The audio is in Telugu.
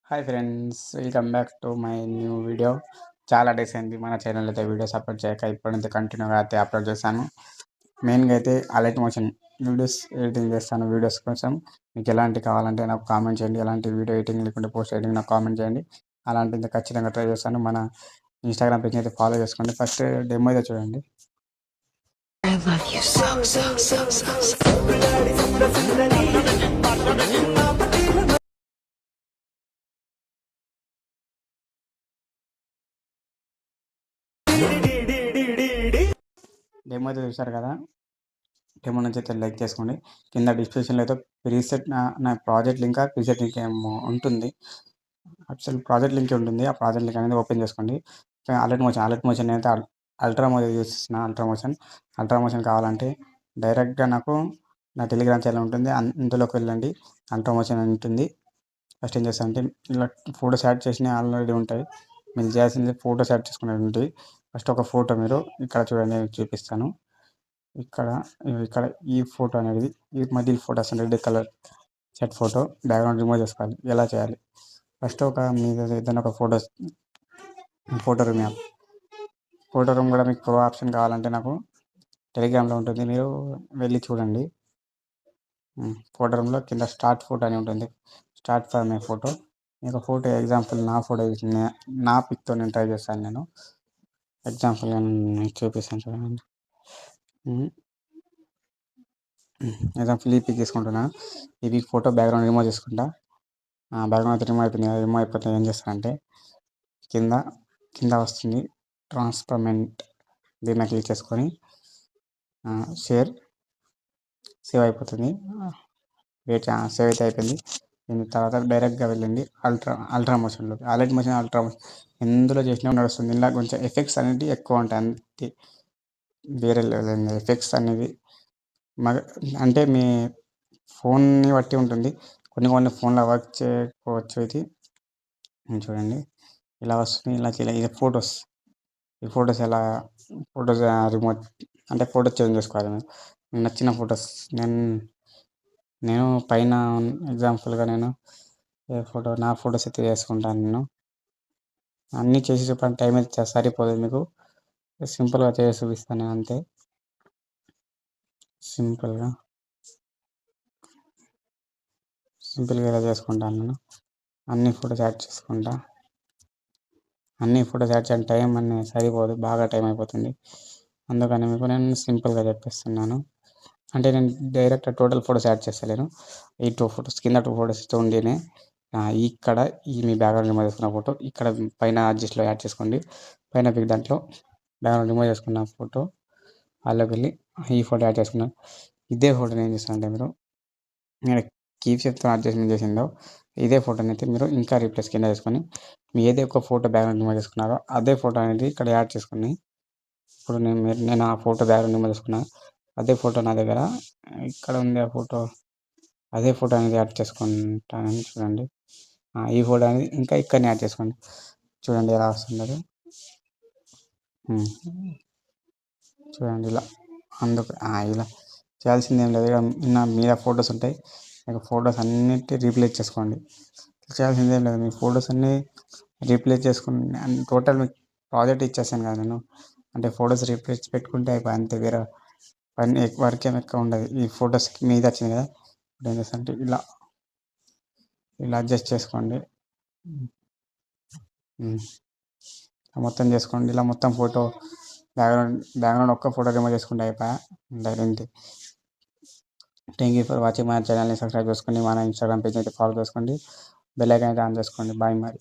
Hi friends, welcome back to my new video. చాలా డేస్ అయింది మన ఛానల్ అయితే వీడియోస్ అప్లోడ్ చేయక. ఇప్పుడైతే కంటిన్యూగా అయితే అప్లోడ్ చేశాను. మెయిన్గా అయితే అలర్ట్ మోషన్ వీడియోస్ ఎడిటింగ్ చేస్తాను. వీడియోస్ కోసం మీకు ఎలాంటి కావాలంటే నాకు కామెంట్ చేయండి. ఎలాంటి వీడియో ఎడిటింగ్ లేకుంటే పోస్ట్ ఎడిటింగ్ నాకు కామెంట్ చేయండి. అలాంటిది ఖచ్చితంగా ట్రై చేస్తాను. మన ఇన్స్టాగ్రామ్ పేజ్ అయితే ఫాలో చేసుకోండి. ఫస్ట్ డెమో అయితే చూడండి. I love you so. Demo అయితే చూసారు కదా. డెమో నుంచి అయితే లైక్ చేసుకోండి. కింద డిస్క్రిప్షన్లో అయితే ప్రీసెట్ నా ప్రాజెక్ట్ లింక్ ప్రీసెట్ లింక్ ఏమో ఉంటుంది. అసలు ప్రాజెక్ట్ లింక్ ఉంటుంది. ఆ ప్రాజెక్ట్ లింక్ అనేది ఓపెన్ చేసుకోండి. అలర్ట్ మోషన్ అయితే అల్ట్రా మోషన్ యూస్ చేస్తున్నా. అల్ట్రా మోషన్ కావాలంటే డైరెక్ట్గా నాకు నా టెలిగ్రామ్ ఛానల్ ఉంటుంది. అందులోకి వెళ్ళండి. అల్ట్రా మోషన్ అని ఉంటుంది. ఫస్ట్ ఏం చేస్తానంటే ఇలా ఫోటోస్ యాడ్ చేసినవి ఆల్రెడీ ఉంటాయి. మీరు చేయాల్సింది ఫోటోస్ యాడ్ చేసుకునేది ఉంటుంది. ఫస్ట్ ఒక ఫోటో మీరు ఇక్కడ చూడండి, నేను చూపిస్తాను. ఇక్కడ ఇక్కడ ఈ ఫోటో అనేది ఈ మధ్య photos red colour set photo background remove చేసుకోవాలి. ఎలా చేయాలి? ఫస్ట్ ఒక మీద ఏదైనా ఒక photo room app. Photo room కూడా మీకు ప్రో ఆప్షన్ కావాలంటే నాకు టెలిగ్రామ్లో ఉంటుంది, మీరు వెళ్ళి చూడండి. ఫోటో రూమ్లో కింద స్టార్ట్ ఫోటో అని ఉంటుంది. Start for my photo. మీకు ఫోటో ఎగ్జాంపుల్ నా ఫోటో నా పిక్తో నేను ట్రై చేస్తాను. నేను ఎగ్జాంపుల్ చూపిస్తాను చూడండి. ఎగ్జాంపుల్ ఈ పిక్ తీసుకుంటున్నా. ఈ పిక్ ఫోటో బ్యాక్గ్రౌండ్ రిమూవ్ చేసుకుంటా. బ్యాక్గ్రౌండ్ అయితే రిమూవ్ అయిపోయింది. రిమూవ్ అయిపోతే ఏం చేస్తానంటే కింద వస్తుంది ట్రాన్స్పర్మెంట్. దీన్ని క్లిక్ చేసుకొని సేవ్ అయిపోతుంది. సేవ్ అయితే అయిపోయింది. దీని తర్వాత డైరెక్ట్గా వెళ్ళండి అల్ట్రా మోషన్లో. అలర్ట్ మోషన్ అల్ట్రా మోషన్ ఎందులో చేసినా నడుస్తుంది. ఇలా కొంచెం ఎఫెక్ట్స్ అనేవి ఎక్కువ ఉంటాయి. అంతే, వేరే లెవెల్ ఎఫెక్ట్స్ అనేవి అంటే మీ ఫోన్ని బట్టి ఉంటుంది. కొన్ని ఫోన్లో వర్క్ చేయకపోవచ్చు. ఇది చూడండి, ఇలా వస్తుంది. ఇలా చేయాలి. ఇది ఈ ఫొటోస్ రిమోట్ అంటే ఫొటోస్ చేంజ్ చేసుకోవాలి. మీకు నచ్చిన ఫొటోస్ నేను పైన ఎగ్జాంపుల్గా నేను నా ఫొటోస్ అయితే వేసుకుంటాను. నేను అన్నీ చేసి చెప్పడానికి టైం అయితే సరిపోదు. మీకు సింపుల్గా చేసి చూపిస్తాను నేను అంతే. సింపుల్గా ఇలా చేసుకుంటాను. నేను అన్ని ఫొటోస్ యాడ్ చేసుకుంటా. అన్ని ఫొటోస్ యాడ్ చేయడానికి టైం అనేది సరిపోదు, బాగా టైం అయిపోతుంది. అందుకని మీకు నేను సింపుల్గా చెప్పేస్తున్నాను. అంటే నేను డైరెక్ట్ టోటల్ ఫొటోస్ యాడ్ చేస్తలేను. ఈ 2 ఫొటోస్ కింద 2 ఫొటోస్ ఉంటేనే ఇక్కడ మీ బ్యాక్గ్రౌండ్ రిమూవ్ చేసుకున్న ఫోటో ఇక్కడ పైన అడ్జస్ట్లో యాడ్ చేసుకోండి. పైన పిక్ దాంట్లో బ్యాక్గ్రౌండ్ రిమూవ్ చేసుకున్న ఫోటో వాళ్ళకి వెళ్ళి ఈ ఫోటో యాడ్ చేసుకున్నాను. ఇదే ఫోటోని ఏం చేస్తానంటే నేను కీప్ చెప్తో అడ్జస్ట్మెంట్ చేసిందో ఇదే ఫోటోని అయితే మీరు ఇంకా రీప్లేస్ కింద చేసుకొని మీ ఏదో ఒక ఫోటో బ్యాక్గ్రౌండ్ రిమూవ్ చేసుకున్నారో అదే ఫోటో అనేది ఇక్కడ యాడ్ చేసుకుని ఇప్పుడు నేను ఆ ఫోటో బ్యాక్గ్రౌండ్ రిమూవ్ చేసుకున్నాను. అదే ఫోటో నా దగ్గర ఇక్కడ ఉంది. ఆ ఫోటో అదే ఫోటో అనేది యాడ్ చేసుకుంటానని చూడండి. ఈ ఫోటో అనేది ఇంకా ఇక్కడనే యాడ్ చేసుకోండి. చూడండి ఎలా వస్తుంది. చూడండి ఇలా. ఇలా చేయాల్సింది ఏం లేదు. నా మీద ఫొటోస్ ఉంటాయి. మీకు ఫొటోస్ అన్నిటి రీప్లేస్ చేసుకోండి. చేయాల్సింది ఏం లేదు. మీ ఫొటోస్ అన్నీ రీప్లేస్ చేసుకుని టోటల్ మీకు ప్రాజెక్ట్ ఇచ్చేస్తాను కదా నేను. అంటే ఫొటోస్ రీప్లేస్ పెట్టుకుంటే అయిపోయి అంతే. వేరే పని వర్క్ ఏమి ఎక్కువ ఉండదు. ఈ ఫొటోస్ మీద వచ్చింది కదా, ఇప్పుడు ఏం చేస్తానంటే ఇలా అడ్జస్ట్ చేసుకోండి. మొత్తం చేసుకోండి. ఇలా మొత్తం ఫోటో బ్యాక్గ్రౌండ్ ఒక్క ఫోటో రిమూవ్ చేసుకుంటే అయిపోయా. అంతే. Thank you for watching. మన ఛానల్ని సబ్స్క్రైబ్ చేసుకోండి. మన ఇన్స్టాగ్రామ్ పేజ్ అయితే ఫాలో చేసుకోండి. బెల్ ఐకాన్ అయితే ఆన్ చేసుకోండి. బాయ్ మరి.